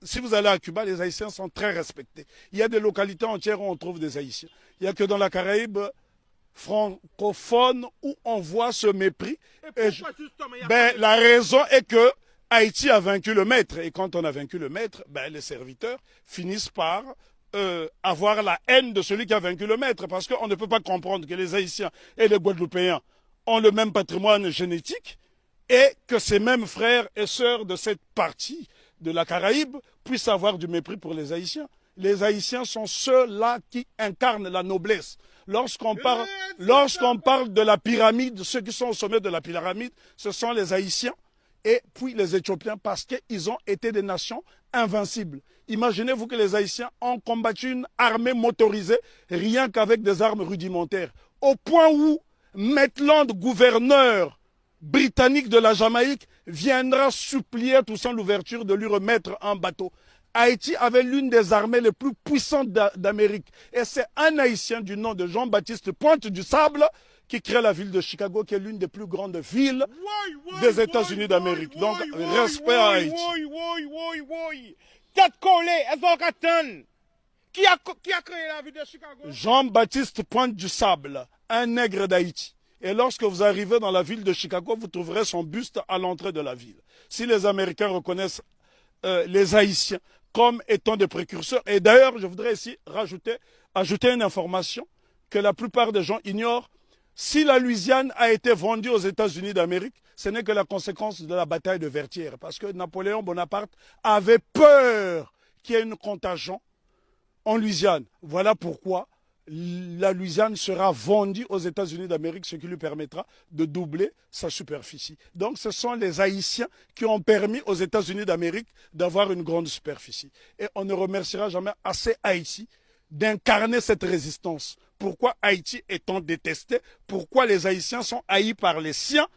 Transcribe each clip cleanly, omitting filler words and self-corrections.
si vous allez à Cuba, les Haïtiens sont très respectés. Il y a des localités entières où on trouve des Haïtiens. Il n'y a que dans la Caraïbe francophone où on voit ce mépris. Et la raison est que Haïti a vaincu le maître. Et quand on a vaincu le maître, les serviteurs finissent par avoir la haine de celui qui a vaincu le maître. Parce qu'on ne peut pas comprendre que les Haïtiens et les Guadeloupéens ont le même patrimoine génétique et que ces mêmes frères et sœurs de cette partie de la Caraïbe puissent avoir du mépris pour les Haïtiens. Les Haïtiens sont ceux-là qui incarnent la noblesse. Lorsqu'on parle de la pyramide, ceux qui sont au sommet de la pyramide, ce sont les Haïtiens et puis les Éthiopiens parce qu'ils ont été des nations invincibles. Imaginez-vous que les Haïtiens ont combattu une armée motorisée rien qu'avec des armes rudimentaires. Au point où Maitland, gouverneur britannique de la Jamaïque, viendra supplier Toussaint Louverture de lui remettre un bateau. Haïti avait l'une des armées les plus puissantes d'Amérique. Et c'est un Haïtien du nom de Jean-Baptiste Pointe du Sable qui crée la ville de Chicago, qui est l'une des plus grandes villes des États-Unis d'Amérique. Donc, respect à Haïti. Qui a créé la ville de Chicago? Jean-Baptiste Pointe du Sable, un nègre d'Haïti. Et lorsque vous arrivez dans la ville de Chicago, vous trouverez son buste à l'entrée de la ville. Si les Américains reconnaissent les Haïtiens comme étant des précurseurs, et d'ailleurs, je voudrais ici ajouter une information que la plupart des gens ignorent. Si la Louisiane a été vendue aux États-Unis d'Amérique, ce n'est que la conséquence de la bataille de Vertières. Parce que Napoléon Bonaparte avait peur qu'il y ait une contagion en Louisiane. Voilà pourquoi la Louisiane sera vendue aux États-Unis d'Amérique, ce qui lui permettra de doubler sa superficie. Donc ce sont les Haïtiens qui ont permis aux États-Unis d'Amérique d'avoir une grande superficie. Et on ne remerciera jamais assez Haïti d'incarner cette résistance. Pourquoi Haïti étant détesté? Pourquoi les Haïtiens sont haïs par les siens?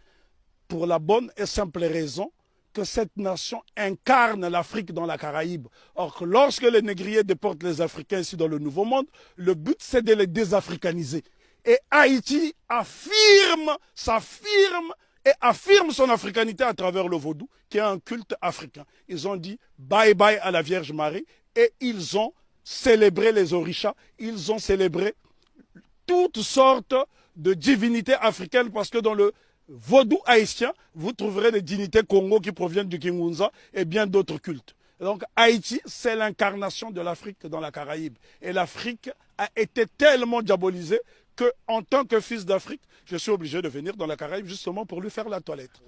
Pour la bonne et simple raison que cette nation incarne l'Afrique dans la Caraïbe. Or, lorsque les négriers déportent les Africains ici dans le Nouveau Monde, le but c'est de les désafricaniser. Et Haïti s'affirme et affirme son africanité à travers le vaudou, qui est un culte africain. Ils ont dit bye bye à la Vierge Marie et ils ont célébré les orishas, ils ont célébré toutes sortes de divinités africaines parce que dans le vaudou haïtien, vous trouverez des dignités Congo qui proviennent du Kingunza et bien d'autres cultes. Donc Haïti, c'est l'incarnation de l'Afrique dans la Caraïbe. Et l'Afrique a été tellement diabolisée qu'en tant que fils d'Afrique, je suis obligé de venir dans la Caraïbe justement pour lui faire la toilette.